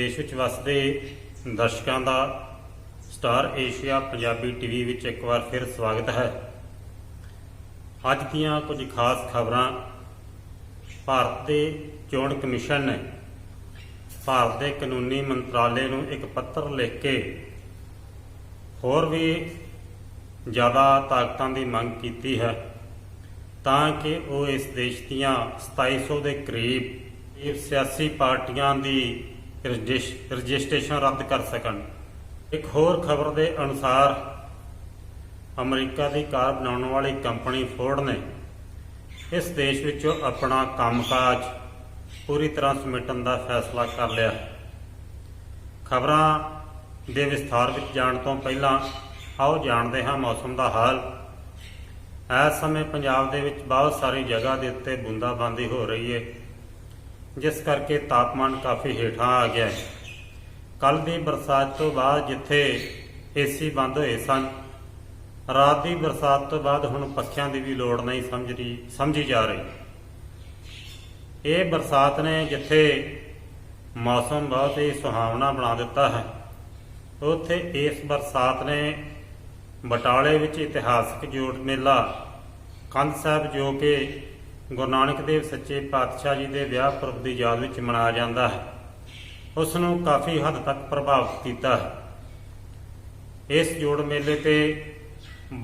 देश विच वसदे दर्शकों का स्टार एशिया पंजाबी टीवी विच एक बार फिर स्वागत है। अज दियां कुछ खास खबरां। भारत के चोण कमिशन ने भारत के कानूनी मंत्रालय नूं एक पत्र लिख के होर भी ज़्यादा ताकतां की मंग की है ताकि वो इस देश दियां 2700 के करीब सियासी पार्टियां की रजिस्ट्रेशन रद्द कर सकन। एक होर खबर के अनुसार अमरीका की कार बनाने वाली कंपनी फोर्ड ने इस देश विचों अपना कामकाज पूरी तरह समेटन का फैसला कर लिया। खबरां के विस्तार में जाने तो पहला आओ जानते हैं मौसम का हाल। इस समय पंजाब दे विच बहुत सारी जगह के उत्ते बूंदाबांदी हो रही है, जिस करके तापमान काफ़ी हेठा आ गया है। कल की बरसात तो बाद जिथे एसी बंद हुए सन, रात की बरसात तो बाद हुण पक्खियां की भी लोड़ नहीं समझी जा रही। ये बरसात ने जिथे मौसम बहुत ही सुहावना बना दिता है, उत्थे इस बरसात ने बटाले विच इतिहासक जोड़ मेला कंध साहब जो कि गुरु नानक देव सच्चे पातशाह जी के विआह पुरब की याद में मनाया जाता है, उसनों काफ़ी हद तक प्रभावित किया है। इस जोड़ मेले ते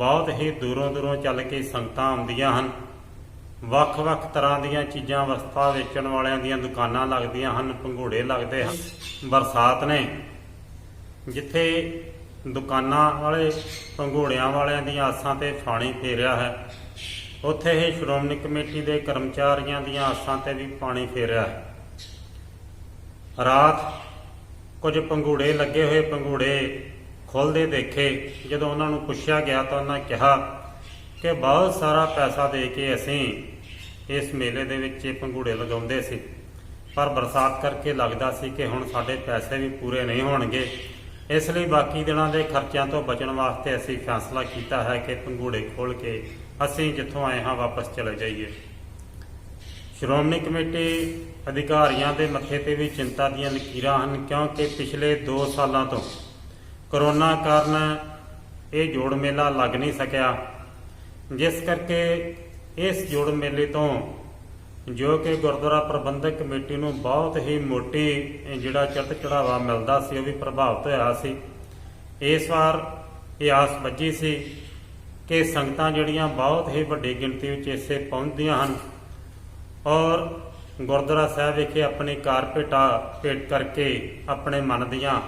बहुत ही दूरों दूरों चल के संगतां आउंदियां हन। ਵੱਖ-ਵੱਖ तरह दीयां चीज़ां वस्तां वेचण वालियां दीयां दुकानां लगदियां हन, भंगूड़े लगदे हन। बरसात ने जिथे दुकानां वाले भंगूड़ियां वालियां दीयां आसां ते पानी फेरिया है, उत्थे ही श्रोमणी कमेटी के कर्मचारियों दीयां आसां ते भी पानी फेरिया है। रात कुछ भंगूड़े लगे हुए भंगूड़े खुलते देखे। जदों उन्होंने पुछया गया तो उन्होंने कहा कि बहुत सारा पैसा दे के असीं इस मेले दे विच भंगूड़े लगाउंदे सी, पर बरसात करके लगदा सी कि हुण साडे पैसे भी पूरे नहीं होणगे, इसलिए बाकी दिनों के खर्चों तो बचण वास्ते असीं फैसला किया है कि भंगूड़े खोल के असीं जिथों आए हाँ वापस चले जाइए। श्रोमणी कमेटी अधिकारियों के मत्थे ते भी चिंता दीयां लकीरां हन, क्योंकि पिछले 2 सालों तो कोरोना कारण ये जोड़ मेला लग नहीं सकिया, जिस करके इस जोड़ मेले तो जो कि गुरुद्वारा प्रबंधक कमेटी नूं बहुत ही मोटी जिहड़ा चढ़त चढ़ावा मिलता सी, वो भी प्रभावित होया सी। इस बार ये आस बजी सी कि संगतां जिहड़ियां बहुत ही वड्डी गिणती विच इसे पहुंचदियां हन और गुरुद्वारा साहिब विखे अपनी कारपेटा भेट करके अपने मन दीयां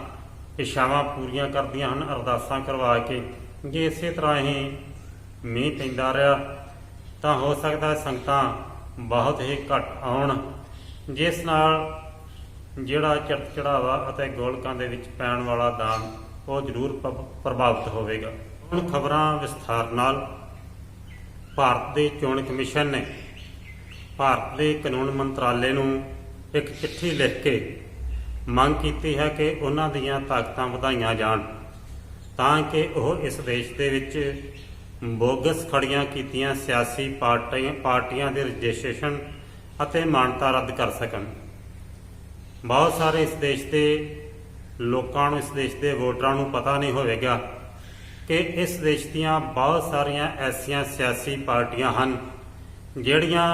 इच्छावां पूरीआं करदियां हन, अरदासां करवा के। जे इसे तरह ही मींह पैंदा रहा तो हो सकता है संगतां बहुत ही घट आउण, जिस नाल जिहड़ा चढ़त चढ़ावा अते गोलकां दे विच पैण वाला दान वो जरूर प्रभावित होवेगा। हुण खबरां विस्तार नाल। भारत के चोण कमिशन ने भारत के कानून मंत्रालय नूं एक चिट्ठी लिख के मंग की है कि उन्हां दीयां ताकतां वधाईआं जाण ताकि वह इस देश दे विच बोगस खड़ियां कीतियां सियासी पार्टियां के रजिस्ट्रेशन अते मानता रद्द कर सकन। बहुत सारे इस देश के लोगों नूं, इस देश के वोटरां नूं पता नहीं होवेगा कि इस देश दीयां बहुत सारियां ऐसियां सियासी पार्टियां हन जिहड़ियां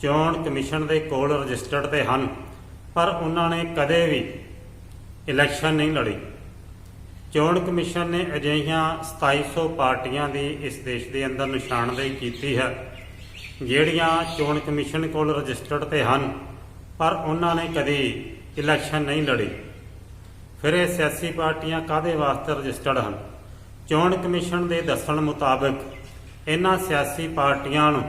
चोण कमिशन के कोल रजिस्टर्ड ते हन, पर उन्होंने कदे भी इलैक्शन नहीं लड़ी। चोण कमिशन ने अजिहियां 2700 पार्टियां की इस देश के अंदर निशानदेही की है जिहड़ियां चोण कमिशन कोल रजिस्टर्ड ते हन, पर उन्होंने कभी इलैक्शन नहीं लड़ी। फिर ये सियासी पार्टियां काहदे वास्ते रजिस्टर्ड हन? चोण कमिशन के दस्सण मुताबिक इन्हां सियासी पार्टियां नूं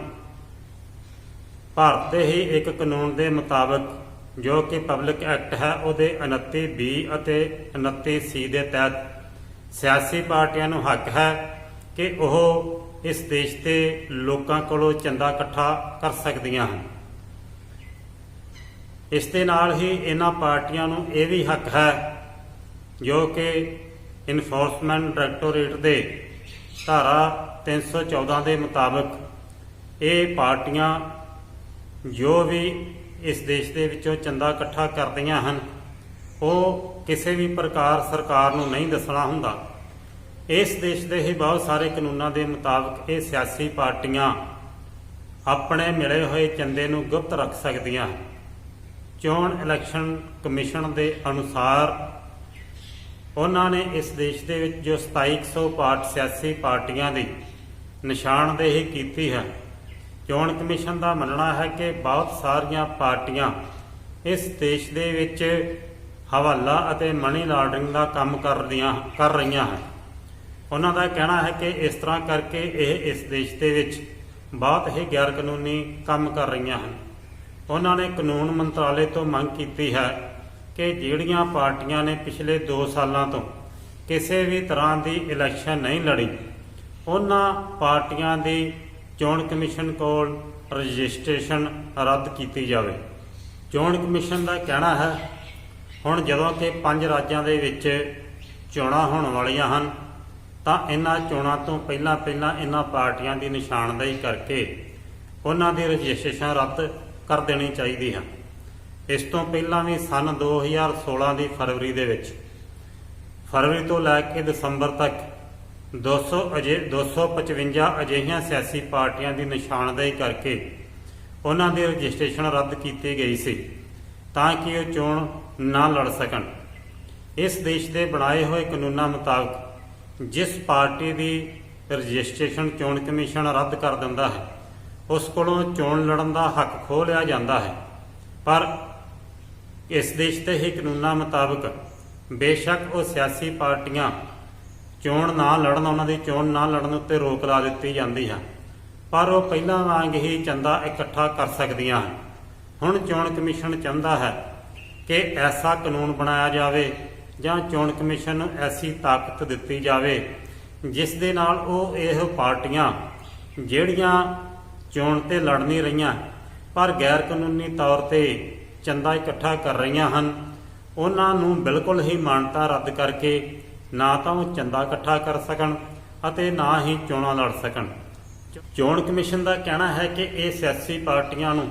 भारत ही एक कानून के मुताबिक जो कि पब्लिक एक्ट है उहदे 29B अते 29C के तहत सियासी पार्टियां नूं हक है कि वह इस देश के लोगों कोलों चंदा इकट्ठा कर सकदियां हन। इस दे नाल ही इन्हां पार्टियां नूं यह भी हक है जो कि इनफोर्समेंट डायरैक्टोरेट के धारा 314 के मुताबिक ये पार्टियां जो भी इस देश के विचों चंदा इकट्ठा करदियां हन ਉਹ ਕਿਸੇ ਵੀ ਪ੍ਰਕਾਰ ਸਰਕਾਰ ਨੂੰ ਨਹੀਂ ਦੱਸਣਾ ਹੁੰਦਾ। ਇਸ ਦੇਸ਼ ਦੇ ਹੀ ਬਹੁਤ ਸਾਰੇ ਕਾਨੂੰਨਾਂ ਦੇ ਮੁਤਾਬਕ ਇਹ ਸਿਆਸੀ ਪਾਰਟੀਆਂ ਆਪਣੇ ਮਿਲੇ ਹੋਏ ਚੰਦੇ ਨੂੰ ਗੁਪਤ ਰੱਖ ਸਕਦੀਆਂ। ਚੋਣ ਇਲੈਕਸ਼ਨ ਕਮਿਸ਼ਨ ਦੇ ਅਨੁਸਾਰ ਉਹਨਾਂ ਨੇ ਇਸ ਦੇਸ਼ ਦੇ ਵਿੱਚ ਜੋ 2762 ਸਿਆਸੀ ਪਾਰਟੀਆਂ ਦੀ ਨਿਸ਼ਾਨਦੇਹੀ ਕੀਤੀ ਹੈ। ਚੋਣ ਕਮਿਸ਼ਨ ਦਾ ਮੰਨਣਾ ਹੈ ਕਿ ਬਹੁਤ ਸਾਰੀਆਂ ਪਾਰਟੀਆਂ ਇਸ ਦੇਸ਼ ਦੇ ਵਿੱਚ ਹਵਾਲਾ ਅਤੇ ਮਨੀ ਲਾਂਡਰਿੰਗ ਦਾ ਕੰਮ ਕਰ ਰਹੀਆਂ ਹਨ। ਉਹਨਾਂ ਦਾ ਕਹਿਣਾ ਹੈ ਕਿ ਇਸ ਤਰ੍ਹਾਂ ਕਰਕੇ ਇਹ ਇਸ ਦੇਸ਼ ਦੇ ਵਿੱਚ ਬਹੁਤ ਹੀ ਗੈਰ ਕਾਨੂੰਨੀ ਕੰਮ ਕਰ ਰਹੀਆਂ ਹਨ। ਉਹਨਾਂ ਨੇ ਕਾਨੂੰਨ ਮੰਤਰਾਲੇ ਤੋਂ ਮੰਗ ਕੀਤੀ ਹੈ ਕਿ ਜਿਹੜੀਆਂ ਪਾਰਟੀਆਂ ਨੇ ਪਿਛਲੇ 2 ਸਾਲਾਂ ਤੋਂ ਕਿਸੇ ਵੀ ਤਰ੍ਹਾਂ ਦੀ ਇਲੈਕਸ਼ਨ ਨਹੀਂ ਲੜੀ, ਉਹਨਾਂ ਪਾਰਟੀਆਂ ਦੀ ਚੋਣ ਕਮਿਸ਼ਨ ਕੋਲ ਰਜਿਸਟ੍ਰੇਸ਼ਨ ਰੱਦ ਕੀਤੀ ਜਾਵੇ। ਚੋਣ ਕਮਿਸ਼ਨ ਦਾ ਕਹਿਣਾ ਹੈ ਹੁਣ ਜਦੋਂ ਕਿ 5 ਰਾਜਾਂ ਦੇ ਵਿੱਚ ਚੋਣਾਂ ਹੋਣ ਵਾਲੀਆਂ ਹਨ ਤਾਂ ਇਹਨਾਂ ਚੋਣਾਂ ਤੋਂ ਪਹਿਲਾਂ ਇਹਨਾਂ ਪਾਰਟੀਆਂ ਦੀ ਨਿਸ਼ਾਨਦੇਹੀ ਕਰਕੇ ਉਹਨਾਂ ਦੀ ਰਜਿਸਟ੍ਰੇਸ਼ਨ ਰੱਦ ਕਰ ਦੇਣੀ ਚਾਹੀਦੀ ਹੈ। ਇਸ ਤੋਂ ਪਹਿਲਾਂ ਵੀ ਸਨ 2016 ਦੀ ਫਰਵਰੀ ਤੋਂ ਲੈ ਕੇ ਦਸੰਬਰ ਤੱਕ 255 ਅਜਿਹੀਆਂ ਸਿਆਸੀ ਪਾਰਟੀਆਂ ਦੀ ਨਿਸ਼ਾਨਦੇਹੀ ਕਰਕੇ ਉਹਨਾਂ ਦੀ ਰਜਿਸਟ੍ਰੇਸ਼ਨ ਰੱਦ ਕੀਤੀ ਗਈ ਸੀ ਤਾਂ ਕਿ ਉਹ ਚੋਣ ਨਾ ਲੜ ਸਕਣ। ਇਸ ਦੇਸ਼ ਦੇ ਬਣਾਏ ਹੋਏ ਕਾਨੂੰਨਾਂ ਮੁਤਾਬਕ ਜਿਸ ਪਾਰਟੀ ਦੀ ਰਜਿਸਟ੍ਰੇਸ਼ਨ ਚੋਣ ਕਮਿਸ਼ਨ ਰੱਦ ਕਰ ਦਿੰਦਾ ਹੈ ਉਸ ਕੋਲੋਂ ਚੋਣ ਲੜਨ ਦਾ ਹੱਕ ਖੋਹ ਲਿਆ ਜਾਂਦਾ ਹੈ। ਪਰ ਇਸ ਦੇਸ਼ ਦੇ ਹੀ ਕਾਨੂੰਨਾਂ ਮੁਤਾਬਕ ਬੇਸ਼ੱਕ ਉਹ ਸਿਆਸੀ ਪਾਰਟੀਆਂ ਚੋਣ ਨਾ ਲੜਨ, ਉਹਨਾਂ ਦੀ ਚੋਣ ਨਾ ਲੜਨ ਉੱਤੇ ਰੋਕ ਲਾ ਦਿੱਤੀ ਜਾਂਦੀ ਹੈ, ਪਰ ਉਹ ਪਹਿਲਾਂ ਵਾਂਗ ਹੀ ਚੰਦਾ ਇਕੱਠਾ ਕਰ ਸਕਦੀਆਂ ਹਨ। ਹੁਣ ਚੋਣ ਕਮਿਸ਼ਨ ਚਾਹੁੰਦਾ ਹੈ ਕਿ ਐਸਾ ਕਾਨੂੰਨ ਬਣਾਇਆ ਜਾਵੇ ਜਾਂ ਚੋਣ ਕਮਿਸ਼ਨ ਨੂੰ ਐਸੀ ਤਾਕਤ ਦਿੱਤੀ ਜਾਵੇ ਜਿਸ ਦੇ ਨਾਲ ਉਹ ਇਹ ਪਾਰਟੀਆਂ ਜਿਹੜੀਆਂ ਚੋਣ ਤੇ ਲੜ ਨਹੀਂ ਰਹੀਆਂ ਪਰ ਗੈਰ ਕਾਨੂੰਨੀ ਤੌਰ ਤੇ ਚੰਦਾ ਇਕੱਠਾ ਕਰ ਰਹੀਆਂ ਹਨ, ਉਹਨਾਂ ਨੂੰ ਬਿਲਕੁਲ ਹੀ ਮਾਨਤਾ ਰੱਦ ਕਰਕੇ ਨਾ ਤਾਂ ਉਹ ਚੰਦਾ ਇਕੱਠਾ ਕਰ ਸਕਣ ਅਤੇ ਨਾ ਹੀ ਚੋਣਾਂ ਲੜ ਸਕਣ। ਚੋਣ ਕਮਿਸ਼ਨ ਦਾ ਕਹਿਣਾ ਹੈ ਕਿ ਇਹ ਸਿਆਸੀ ਪਾਰਟੀਆਂ ਨੂੰ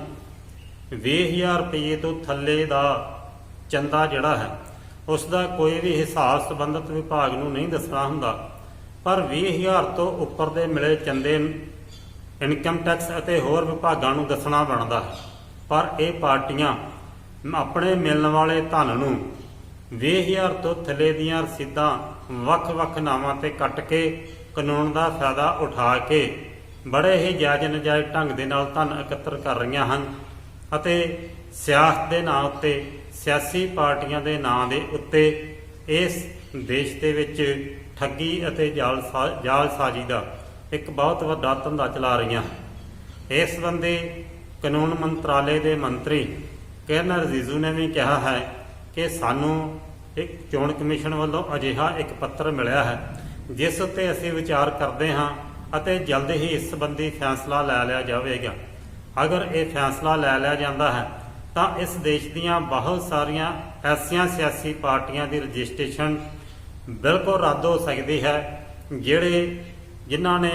20,000 ਰੁਪਏ ਤੋਂ ਥੱਲੇ ਦਾ ਚੰਦਾ ਜਿਹੜਾ ਹੈ ਉਸ ਦਾ ਕੋਈ ਵੀ ਹਿਸਾਬ ਸੰਬੰਧਿਤ ਵਿਭਾਗ ਨੂੰ ਨਹੀਂ ਦੱਸਣਾ ਹੁੰਦਾ, ਪਰ 20,000 ਤੋਂ ਉੱਪਰ ਦੇ ਮਿਲੇ ਚੰਦੇ ਇਨਕਮ ਟੈਕਸ ਅਤੇ ਹੋਰ ਵਿਭਾਗਾਂ ਨੂੰ ਦੱਸਣਾ ਬਣਦਾ ਹੈ। ਪਰ ਇਹ ਪਾਰਟੀਆਂ ਆਪਣੇ ਮਿਲਣ ਵਾਲੇ ਧਨ ਨੂੰ 20,000 ਤੋਂ ਥੱਲੇ ਦੀਆਂ ਰਸੀਦਾਂ ਵੱਖ-ਵੱਖ ਨਾਵਾਂ ਤੇ ਕੱਟ ਕੇ ਕਾਨੂੰਨ ਦਾ ਫਾਇਦਾ ਉਠਾ ਕੇ ਬੜੇ ਹੀ ਜਾਇਜ਼ ਨਜਾਇਜ਼ ਢੰਗ ਦੇ ਨਾਲ ਧਨ ਇਕੱਤਰ ਕਰ ਰਹੀਆਂ ਹਨ ਅਤੇ ਸਿਆਸਤ ਦੇ ਨਾਂ ਉੱਤੇ, ਸਿਆਸੀ ਪਾਰਟੀਆਂ ਦੇ ਨਾਂ ਦੇ ਉੱਤੇ ਇਸ ਦੇਸ਼ ਦੇ ਵਿੱਚ ਠੱਗੀ ਅਤੇ ਜਾਲਸਾਜ਼ੀ ਦਾ ਇੱਕ ਬਹੁਤ ਵੱਡਾ ਧੰਦਾ ਚਲਾ ਰਹੀਆਂ ਹਨ। ਇਸ ਸੰਬੰਧੀ ਕਾਨੂੰਨ ਮੰਤਰਾਲੇ ਦੇ ਮੰਤਰੀ ਕਿਰਨ ਰਿਜੀਜੂ ਨੇ ਵੀ ਕਿਹਾ ਹੈ ਕਿ ਸਾਨੂੰ ਇੱਕ ਚੋਣ ਕਮਿਸ਼ਨ ਵੱਲੋਂ ਅਜਿਹਾ ਇੱਕ ਪੱਤਰ ਮਿਲਿਆ ਹੈ ਜਿਸ ਉੱਤੇ ਅਸੀਂ ਵਿਚਾਰ ਕਰਦੇ ਹਾਂ ਅਤੇ ਜਲਦ ਹੀ ਇਸ ਸੰਬੰਧੀ ਫੈਸਲਾ ਲੈ ਲਿਆ ਜਾਵੇਗਾ। ਅਗਰ ਇਹ ਫੈਸਲਾ ਲੈ ਲਿਆ ਜਾਂਦਾ ਹੈ ਤਾਂ ਇਸ ਦੇਸ਼ ਦੀਆਂ ਬਹੁਤ ਸਾਰੀਆਂ ਐਸੀਆਂ ਸਿਆਸੀ ਪਾਰਟੀਆਂ ਦੀ ਰਜਿਸਟ੍ਰੇਸ਼ਨ ਬਿਲਕੁਲ ਰੱਦ ਹੋ ਸਕਦੀ ਹੈ ਜਿਨ੍ਹਾਂ ਨੇ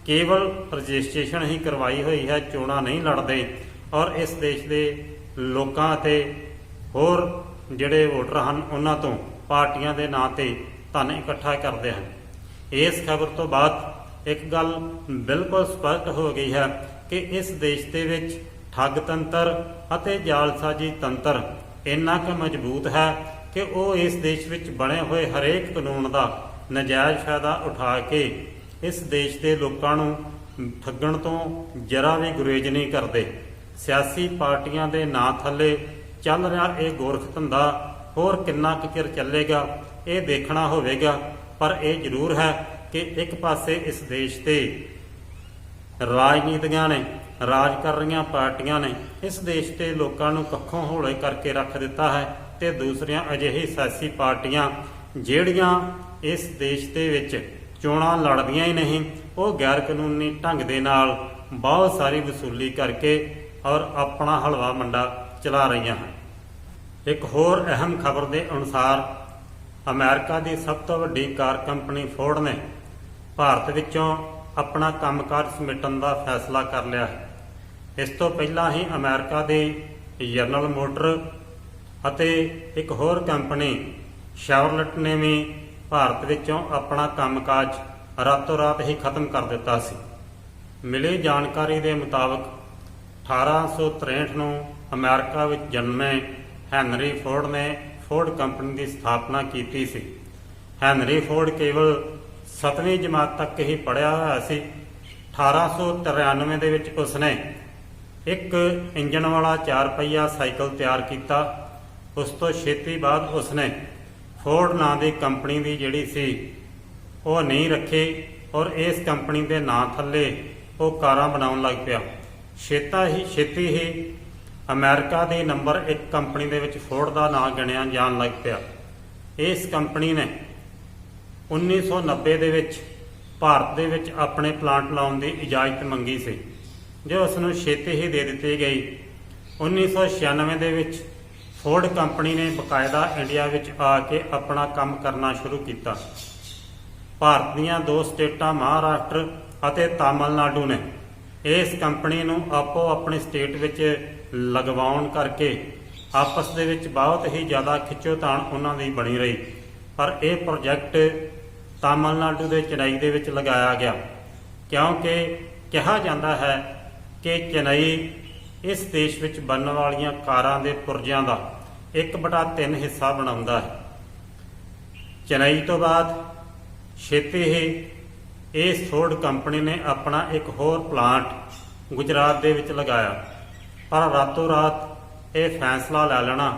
ਕੇਵਲ ਰਜਿਸਟ੍ਰੇਸ਼ਨ ਹੀ ਕਰਵਾਈ ਹੋਈ ਹੈ, ਚੋਣਾਂ ਨਹੀਂ ਲੜਦੇ ਔਰ ਇਸ ਦੇਸ਼ ਦੇ ਲੋਕਾਂ ਅਤੇ ਹੋਰ ਜਿਹੜੇ ਵੋਟਰ ਹਨ ਉਹਨਾਂ ਤੋਂ ਪਾਰਟੀਆਂ ਦੇ ਨਾਂ ਤੇ ਧਨ ਇਕੱਠਾ ਕਰਦੇ ਹਨ। ਇਸ ਖਬਰ ਤੋਂ ਬਾਅਦ ਇੱਕ ਗੱਲ ਬਿਲਕੁਲ ਸਪਸ਼ਟ ਹੋ ਗਈ ਹੈ ਕਿ ਇਸ ਦੇਸ਼ ਦੇ ਵਿੱਚ ਠੱਗ ਤੰਤਰ ਅਤੇ ਜਾਲਸਾਜ਼ੀ ਤੰਤਰ ਇੰਨਾ ਕੁ ਮਜ਼ਬੂਤ ਹੈ ਕਿ ਉਹ ਇਸ ਦੇਸ਼ ਵਿੱਚ ਬਣੇ ਹੋਏ ਹਰੇਕ ਕਾਨੂੰਨ ਦਾ ਨਜਾਇਜ਼ ਫਾਇਦਾ ਉਠਾ ਕੇ ਇਸ ਦੇਸ਼ ਦੇ ਲੋਕਾਂ ਨੂੰ ਠੱਗਣ ਤੋਂ ਜਰਾ ਵੀ ਗੁਰੇਜ਼ ਨਹੀਂ ਕਰਦੇ। ਸਿਆਸੀ ਪਾਰਟੀਆਂ ਦੇ ਨਾਂ ਥੱਲੇ ਚੱਲ ਰਿਹਾ ਇਹ ਗੋਰਖ ਧੰਦਾ ਹੋਰ ਕਿੰਨਾ ਕੁ ਚਿਰ ਚੱਲੇਗਾ ਇਹ ਦੇਖਣਾ ਹੋਵੇਗਾ, ਪਰ ਇਹ ਜ਼ਰੂਰ ਹੈ ਕਿ ਇੱਕ ਪਾਸੇ ਇਸ ਦੇਸ਼ ਤੇ ਰਾਜਨੀਤੀਆਂ ਨੇ, ਰਾਜ ਕਰ ਰਹੀਆਂ ਪਾਰਟੀਆਂ ਨੇ ਇਸ ਦੇਸ਼ ਦੇ ਲੋਕਾਂ ਨੂੰ ਕੱਖੋਂ ਹੌਲੇ ਕਰਕੇ ਰੱਖ ਦਿੱਤਾ ਹੈ ਤੇ ਦੂਸਰੀਆਂ ਅਜਿਹੀ ਸਿਆਸੀ ਪਾਰਟੀਆਂ ਜਿਹੜੀਆਂ ਇਸ ਦੇਸ਼ ਦੇ ਵਿੱਚ ਚੋਣਾਂ ਲੜਦੀਆਂ ਹੀ ਨਹੀਂ, ਉਹ ਗੈਰ ਕਾਨੂੰਨੀ ਢੰਗ ਦੇ ਨਾਲ ਬਹੁਤ ਸਾਰੀ ਵਸੂਲੀ ਕਰਕੇ ਔਰ ਆਪਣਾ ਹਲਵਾ ਮੰਡਾ ਚਲਾ ਰਹੀਆਂ ਹਨ। ਇੱਕ ਹੋਰ ਅਹਿਮ ਖਬਰ ਦੇ ਅਨੁਸਾਰ ਅਮਰੀਕਾ ਦੀ ਸਭ ਤੋਂ ਵੱਡੀ ਕਾਰ ਕੰਪਨੀ ਫੋਰਡ ਨੇ ਭਾਰਤ ਵਿੱਚੋਂ ਆਪਣਾ ਕੰਮਕਾਜ ਸਮੇਟਣ ਦਾ ਫੈਸਲਾ ਕਰ ਲਿਆ ਹੈ। ਇਸ ਤੋਂ ਪਹਿਲਾਂ ਹੀ ਅਮਰੀਕਾ ਦੇ ਜਨਰਲ ਮੋਟਰ ਅਤੇ ਇੱਕ ਹੋਰ ਕੰਪਨੀ ਸ਼ੈਵਰਲਟ ਨੇ ਵੀ ਭਾਰਤ ਵਿੱਚੋਂ ਆਪਣਾ ਕੰਮਕਾਜ ਰਾਤੋਂ ਰਾਤ ਹੀ ਖਤਮ ਕਰ ਦਿੱਤਾ ਸੀ। ਮਿਲੀ ਜਾਣਕਾਰੀ ਦੇ ਮੁਤਾਬਕ 1863 ਨੂੰ ਅਮਰੀਕਾ ਵਿੱਚ ਜਨਮੇ ਹੈਨਰੀ ਫੋਰਡ ਨੇ ਫੋਰਡ ਕੰਪਨੀ ਦੀ ਸਥਾਪਨਾ ਕੀਤੀ ਸੀ। ਹੈਨਰੀ ਫੋਰਡ ਕੇਵਲ 7ਵੀਂ ਜਮਾਤ ਤੱਕ ਹੀ ਪੜ੍ਹਿਆ ਹੋਇਆ ਸੀ। 1893 ਦੇ ਵਿੱਚ ਉਸਨੇ ਇੱਕ ਇੰਜਣ ਵਾਲਾ 4 ਪਹੀਆ ਸਾਈਕਲ ਤਿਆਰ ਕੀਤਾ। ਉਸ ਤੋਂ ਛੇਤੀ ਬਾਅਦ ਉਸਨੇ ਫੋਰਡ ਨਾਂ ਦੀ ਕੰਪਨੀ ਦੀ ਜਿਹੜੀ ਸੀ ਉਹ ਨੀਂਹ ਰੱਖੀ ਔਰ ਇਸ ਕੰਪਨੀ ਦੇ ਨਾਂ ਥੱਲੇ ਉਹ ਕਾਰਾਂ ਬਣਾਉਣ ਲੱਗ ਪਿਆ। ਛੇਤੀ ਹੀ ਅਮਰੀਕਾ ਦੀ ਨੰਬਰ 1 ਕੰਪਨੀ ਦੇ ਵਿੱਚ ਫੋਰਡ ਦਾ ਨਾਂ ਗਿਣਿਆ ਜਾਣ ਲੱਗ ਪਿਆ। ਇਸ ਕੰਪਨੀ ਨੇ 1990 ਦੇ ਵਿੱਚ ਭਾਰਤ ਦੇ ਵਿੱਚ ਆਪਣੇ ਪਲਾਂਟ ਲਾਉਣ ਦੀ ਇਜਾਜ਼ਤ ਮੰਗੀ ਸੀ, ਜੋ ਉਸ ਨੂੰ ਛੇਤੀ ਹੀ ਦੇ ਦਿੱਤੀ ਗਈ। 1996 ਦੇ ਵਿੱਚ ਫੋਰਡ ਕੰਪਨੀ ਨੇ ਬਕਾਇਦਾ ਇੰਡੀਆ ਵਿੱਚ ਆ ਕੇ ਆਪਣਾ ਕੰਮ ਕਰਨਾ ਸ਼ੁਰੂ ਕੀਤਾ। ਭਾਰਤ ਦੀਆਂ 2 ਸਟੇਟਾਂ ਮਹਾਰਾਸ਼ਟਰ ਅਤੇ ਤਾਮਿਲਨਾਡੂ ਨੇ ਇਸ ਕੰਪਨੀ ਨੂੰ ਆਪੋ ਆਪਣੀ ਸਟੇਟ ਵਿੱਚ ਲਗਵਾਉਣ ਕਰਕੇ ਆਪਸ ਦੇ ਵਿੱਚ ਬਹੁਤ ਹੀ ਜ਼ਿਆਦਾ ਖਿੱਚੋਤਾਣ ਉਹਨਾਂ ਦੀ ਬਣੀ ਰਹੀ। ਪਰ ਇਹ ਪ੍ਰੋਜੈਕਟ ਤਾਮਿਲਨਾਡੂ ਦੇ ਚੇਨਈ ਦੇ ਵਿੱਚ ਲਗਾਇਆ ਗਿਆ, ਕਿਉਂਕਿ ਕਿਹਾ ਜਾਂਦਾ ਹੈ ਕਿ ਚੇਨਈ ਇਸ ਦੇਸ਼ ਵਿੱਚ ਬਣਨ ਵਾਲੀਆਂ ਕਾਰਾਂ ਦੇ ਪੁਰਜਿਆਂ ਦਾ 1/3 ਹਿੱਸਾ ਬਣਾਉਂਦਾ ਹੈ। ਚੇਨਈ ਤੋਂ ਬਾਅਦ ਛੇਤੀ ਹੀ ਇਸ ਫੋਰਡ ਕੰਪਨੀ ਨੇ ਆਪਣਾ ਇੱਕ ਹੋਰ ਪਲਾਂਟ ਗੁਜਰਾਤ ਦੇ ਵਿੱਚ ਲਗਾਇਆ। ਪਰ ਰਾਤੋਂ ਰਾਤ ਇਹ ਫੈਸਲਾ ਲੈ ਲੈਣਾ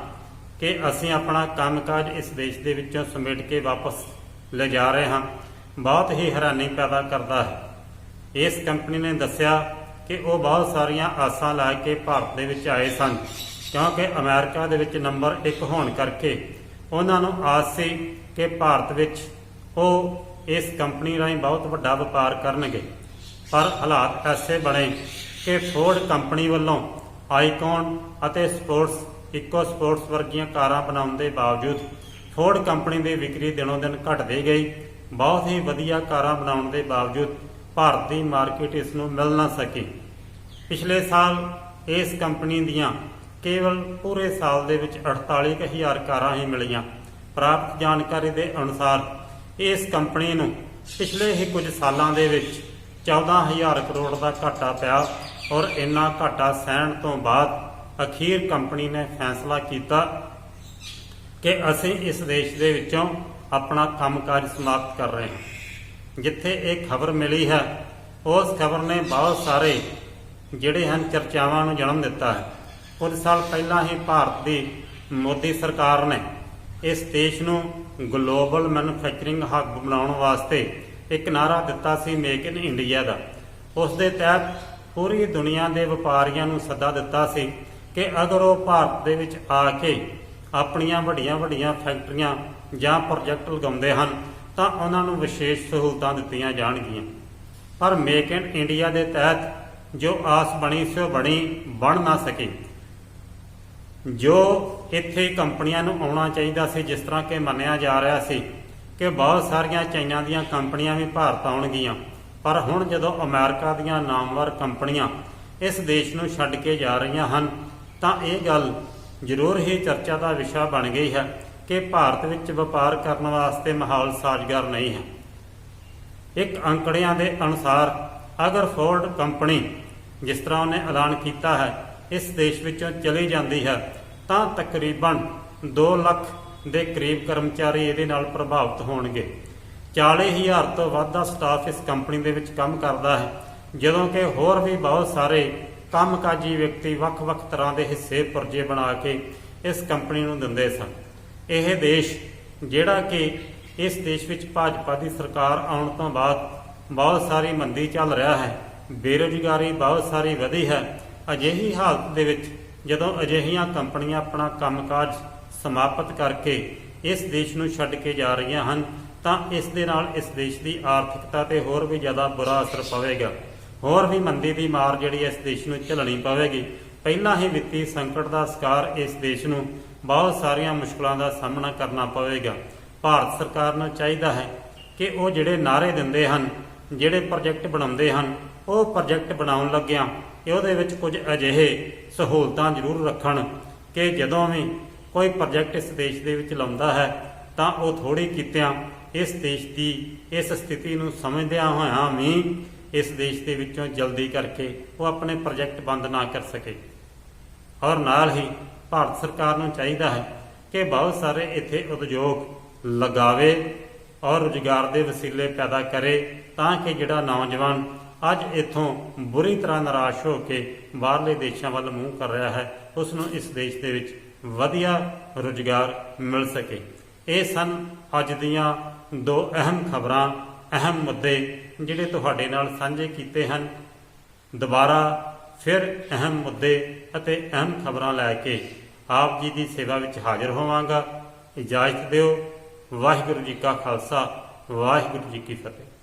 ਕਿ ਅਸੀਂ ਆਪਣਾ ਕੰਮਕਾਜ ਇਸ ਦੇਸ਼ ਦੇ ਵਿੱਚੋਂ ਸਮੇਟ ਕੇ ਵਾਪਸ ਲੈ ਜਾ ਰਹੇ ਹਾਂ ਬਹੁਤ ਹੀ ਹੈਰਾਨੀ ਪੈਦਾ ਕਰਦਾ ਹੈ। ਇਸ ਕੰਪਨੀ ਨੇ ਦੱਸਿਆ ਕਿ ਉਹ ਬਹੁਤ ਸਾਰੀਆਂ ਆਸਾਂ ਲੈ ਕੇ ਭਾਰਤ ਦੇ ਵਿੱਚ ਆਏ ਸਨ, ਕਿਉਂਕਿ ਅਮਰੀਕਾ ਦੇ ਵਿੱਚ ਨੰਬਰ 1 ਹੋਣ ਕਰਕੇ ਉਹਨਾਂ ਨੂੰ ਆਸ ਸੀ ਕਿ ਭਾਰਤ ਵਿੱਚ ਉਹ ਇਸ ਕੰਪਨੀ ਰਾਹੀਂ ਬਹੁਤ ਵੱਡਾ ਵਪਾਰ ਕਰਨਗੇ। ਪਰ ਹਾਲਾਤ ਐਸੇ ਬਣੇ ਕਿ ਫੋਰਡ ਕੰਪਨੀ ਵੱਲੋਂ ਆਈਕੌਨ ਅਤੇ ਇਕੋ ਸਪੋਰਟਸ ਵਰਗੀਆਂ ਕਾਰਾਂ ਬਣਾਉਣ ਦੇ ਬਾਵਜੂਦ ਫੋਰਡ ਕੰਪਨੀ ਦੀ ਵਿਕਰੀ ਦਿਨੋਂ ਦਿਨ ਘਟਦੀ ਗਈ। ਬਹੁਤ ਹੀ ਵਧੀਆ ਕਾਰਾਂ ਬਣਾਉਣ ਦੇ ਬਾਵਜੂਦ ਭਾਰਤ ਦੀ ਮਾਰਕੀਟ ਇਸ ਨੂੰ ਮਿਲ ਨਾ ਸਕੀ। ਪਿਛਲੇ ਸਾਲ ਇਸ ਕੰਪਨੀ ਦੀਆਂ ਕੇਵਲ ਪੂਰੇ ਸਾਲ ਦੇ ਵਿੱਚ 48,000 ਕਾਰਾਂ ਹੀ ਮਿਲੀਆਂ। ਪ੍ਰਾਪਤ ਜਾਣਕਾਰੀ ਦੇ ਅਨੁਸਾਰ ਇਸ ਕੰਪਨੀ ਨੂੰ ਪਿਛਲੇ ਹੀ ਕੁਝ ਸਾਲਾਂ ਦੇ ਵਿੱਚ 14,000 ਕਰੋੜ ਦਾ ਘਾਟਾ ਪਿਆ ਔਰ ਇੰਨਾ ਘਾਟਾ ਸਹਿਣ ਤੋਂ ਬਾਅਦ ਅਖੀਰ ਕੰਪਨੀ ਨੇ ਫੈਸਲਾ ਕੀਤਾ ਕਿ ਅਸੀਂ ਇਸ ਦੇਸ਼ ਦੇ ਵਿੱਚੋਂ ਆਪਣਾ ਕੰਮਕਾਜ ਸਮਾਪਤ ਕਰ ਰਹੇ ਹਾਂ। ਜਿੱਥੇ ਇਹ ਖਬਰ ਮਿਲੀ ਹੈ ਉਸ ਖਬਰ ਨੇ ਬਹੁਤ ਸਾਰੇ ਜਿਹੜੇ ਹਨ ਚਰਚਾਵਾਂ ਨੂੰ ਜਨਮ ਦਿੱਤਾ ਹੈ। ਕੁਝ ਸਾਲ ਪਹਿਲਾਂ ਹੀ ਭਾਰਤ ਦੀ ਮੋਦੀ ਸਰਕਾਰ ਨੇ ਇਸ ਦੇਸ਼ ਨੂੰ ਗਲੋਬਲ ਮੈਨੂਫੈਕਚਰਿੰਗ ਹੱਬ ਬਣਾਉਣ ਵਾਸਤੇ ਇੱਕ ਨਾਅਰਾ ਦਿੱਤਾ ਸੀ, ਮੇਕ ਇਨ ਇੰਡੀਆ ਦਾ। ਉਸ ਦੇ ਤਹਿਤ ਪੂਰੀ ਦੁਨੀਆ ਦੇ ਵਪਾਰੀਆਂ ਨੂੰ ਸੱਦਾ ਦਿੱਤਾ ਸੀ ਕਿ ਅਗਰ ਉਹ ਭਾਰਤ ਦੇ ਵਿੱਚ ਆ ਕੇ ਆਪਣੀਆਂ ਵੱਡੀਆਂ ਵੱਡੀਆਂ ਫੈਕਟਰੀਆਂ ਜਾਂ ਪ੍ਰੋਜੈਕਟ ਲਗਾਉਂਦੇ ਹਨ ਤਾਂ ਉਹਨਾਂ ਨੂੰ ਵਿਸ਼ੇਸ਼ ਸਹੂਲਤਾਂ ਦਿੱਤੀਆਂ ਜਾਣਗੀਆਂ। ਪਰ ਮੇਕ ਇਨ ਇੰਡੀਆ ਦੇ ਤਹਿਤ ਜੋ ਆਸ ਬਣੀ ਸੀ ਉਹ ਬਣ ਨਾ ਸਕੀ। ਜੋ ਇੱਥੇ ਕੰਪਨੀਆਂ ਨੂੰ ਆਉਣਾ ਚਾਹੀਦਾ ਸੀ, ਜਿਸ ਤਰ੍ਹਾਂ ਕਿ ਮੰਨਿਆ ਜਾ ਰਿਹਾ ਸੀ ਕਿ ਬਹੁਤ ਸਾਰੀਆਂ ਚਾਈਨਾ ਦੀਆਂ ਕੰਪਨੀਆਂ ਵੀ ਭਾਰਤ ਆਉਣਗੀਆਂ, ਪਰ ਹੁਣ ਜਦੋਂ ਅਮਰੀਕਾ ਦੀਆਂ ਨਾਮਵਰ ਕੰਪਨੀਆਂ ਇਸ ਦੇਸ਼ ਨੂੰ ਛੱਡ ਕੇ ਜਾ ਰਹੀਆਂ ਹਨ ਤਾਂ ਇਹ ਗੱਲ ਜ਼ਰੂਰ ਹੀ ਚਰਚਾ ਦਾ ਵਿਸ਼ਾ ਬਣ ਗਈ ਹੈ ਕਿ ਭਾਰਤ ਵਿੱਚ ਵਪਾਰ ਕਰਨ ਵਾਸਤੇ ਮਾਹੌਲ ਸਾਜ਼ਗਾਰ ਨਹੀਂ ਹੈ। ਇੱਕ ਅੰਕੜਿਆਂ ਦੇ ਅਨੁਸਾਰ ਅਗਰ ਫੋਰਡ ਕੰਪਨੀ ਜਿਸ ਤਰ੍ਹਾਂ ਉਹਨੇ ਐਲਾਨ ਕੀਤਾ ਹੈ ਇਸ ਦੇਸ਼ ਵਿੱਚੋਂ ਚਲੀ ਜਾਂਦੀ ਹੈ ਤਾਂ ਤਕਰੀਬਨ 2 ਲੱਖ ਦੇ ਕਰੀਬ ਕਰਮਚਾਰੀ ਇਹਦੇ ਨਾਲ ਪ੍ਰਭਾਵਿਤ ਹੋਣਗੇ। 40,000 ਤੋਂ ਵੱਧ ਦਾ ਸਟਾਫ ਇਸ ਕੰਪਨੀ ਦੇ ਵਿੱਚ ਕੰਮ ਕਰਦਾ ਹੈ, ਜਦੋਂ ਕਿ ਹੋਰ ਵੀ ਬਹੁਤ ਸਾਰੇ ਕੰਮਕਾਜੀ ਵਿਅਕਤੀ ਵੱਖ-ਵੱਖ ਤਰ੍ਹਾਂ ਦੇ ਹਿੱਸੇ ਪੁਰਜੇ ਬਣਾ ਕੇ ਇਸ ਕੰਪਨੀ ਨੂੰ ਦਿੰਦੇ ਸਨ। ਇਹ ਦੇਸ਼ ਜਿਹੜਾ ਕਿ ਇਸ ਦੇਸ਼ ਵਿੱਚ ਭਾਜਪਾ ਦੀ ਸਰਕਾਰ ਆਉਣ ਤੋਂ ਬਾਅਦ ਬਹੁਤ ਸਾਰੀ ਮੰਦੀ ਚੱਲ ਰਿਹਾ ਹੈ, ਬੇਰੁਜ਼ਗਾਰੀ ਬਹੁਤ ਸਾਰੀ ਵਧੀ ਹੈ। ਅਜਿਹੀ ਹਾਲਤ ਦੇ ਵਿੱਚ ਜਦੋਂ ਅਜਿਹੀਆਂ ਕੰਪਨੀਆਂ ਆਪਣਾ ਕੰਮਕਾਜ ਸਮਾਪਤ ਕਰਕੇ ਇਸ ਦੇਸ਼ ਨੂੰ ਛੱਡ ਕੇ ਜਾ ਰਹੀਆਂ ਹਨ ਤਾਂ ਇਸ ਦੇ ਨਾਲ ਇਸ ਦੇਸ਼ ਦੀ ਆਰਥਿਕਤਾ ਤੇ ਹੋਰ ਵੀ ਜ਼ਿਆਦਾ ਬੁਰਾ ਅਸਰ ਪਵੇਗਾ। ਹੋਰ ਵੀ ਮੰਦੀ ਦੀ ਮਾਰ ਜਿਹੜੀ ਇਸ ਦੇਸ਼ ਨੂੰ ਝੱਲਣੀ ਪਵੇਗੀ। ਪਹਿਲਾਂ ਹੀ ਵਿੱਤੀ ਸੰਕਟ ਦਾ ਸ਼ਿਕਾਰ ਇਸ ਦੇਸ਼ ਨੂੰ ਬਹੁਤ ਸਾਰੀਆਂ ਮੁਸ਼ਕਲਾਂ ਦਾ ਸਾਹਮਣਾ ਕਰਨਾ ਪਵੇਗਾ। ਭਾਰਤ ਸਰਕਾਰ ਨੂੰ ਚਾਹੀਦਾ ਹੈ ਕਿ ਉਹ ਜਿਹੜੇ ਨਾਅਰੇ ਦਿੰਦੇ ਹਨ, ਜਿਹੜੇ ਪ੍ਰੋਜੈਕਟ ਬਣਾਉਂਦੇ ਹਨ, ਉਹ ਪ੍ਰੋਜੈਕਟ ਬਣਾਉਣ ਲੱਗਿਆਂ ਉਹਦੇ ਵਿੱਚ ਕੁਝ ਅਜਿਹੇ ਸਹੂਲਤਾਂ ਜ਼ਰੂਰ ਰੱਖਣ ਕਿ ਜਦੋਂ ਵੀ ਕੋਈ ਪ੍ਰੋਜੈਕਟ ਇਸ ਦੇਸ਼ ਦੇ ਵਿੱਚ ਲਾਉਂਦਾ ਹੈ ਤਾਂ ਉਹ ਥੋੜ੍ਹੀ ਕੀਤਿਆਂ ਇਸ ਦੇਸ਼ ਦੀ ਇਸ ਸਥਿਤੀ ਨੂੰ ਸਮਝਦਿਆਂ ਹੋਇਆਂ ਵੀ ਇਸ ਦੇਸ਼ ਦੇ ਵਿੱਚੋਂ ਜਲਦੀ ਕਰਕੇ ਉਹ ਆਪਣੇ ਪ੍ਰੋਜੈਕਟ ਬੰਦ ਨਾ ਕਰ ਸਕੇ। ਔਰ ਨਾਲ ਹੀ ਭਾਰਤ ਸਰਕਾਰ ਨੂੰ ਚਾਹੀਦਾ ਹੈ ਕਿ ਬਹੁਤ ਸਾਰੇ ਇੱਥੇ ਉਦਯੋਗ ਲਗਾਵੇ ਔਰ ਰੁਜ਼ਗਾਰ ਦੇ ਵਸੀਲੇ ਪੈਦਾ ਕਰੇ, ਤਾਂ ਕਿ ਜਿਹੜਾ ਨੌਜਵਾਨ ਅੱਜ ਇੱਥੋਂ ਬੁਰੀ ਤਰ੍ਹਾਂ ਨਿਰਾਸ਼ ਹੋ ਕੇ ਬਾਹਰਲੇ ਦੇਸ਼ਾਂ ਵੱਲ ਮੂੰਹ ਕਰ ਰਿਹਾ ਹੈ, ਉਸ ਨੂੰ ਇਸ ਦੇਸ਼ ਦੇ ਵਿੱਚ ਵਧੀਆ ਰੁਜ਼ਗਾਰ ਮਿਲ ਸਕੇ। ਇਹ ਸਨ ਅੱਜ ਦੀਆਂ ਦੋ ਅਹਿਮ ਖਬਰਾਂ, ਅਹਿਮ ਮੁੱਦੇ ਜਿਹੜੇ ਤੁਹਾਡੇ ਨਾਲ ਸਾਂਝੇ ਕੀਤੇ ਹਨ। ਦੁਬਾਰਾ ਫਿਰ ਅਹਿਮ ਮੁੱਦੇ ਅਤੇ ਅਹਿਮ ਖਬਰਾਂ ਲੈ ਕੇ ਆਪ ਜੀ ਦੀ ਸੇਵਾ ਵਿੱਚ ਹਾਜ਼ਰ ਹੋਵਾਂਗਾ। ਇਜਾਜ਼ਤ ਦਿਓ। ਵਾਹਿਗੁਰੂ ਜੀ ਕਾ ਖਾਲਸਾ, ਵਾਹਿਗੁਰੂ ਜੀ ਕੀ ਫਤਿਹ।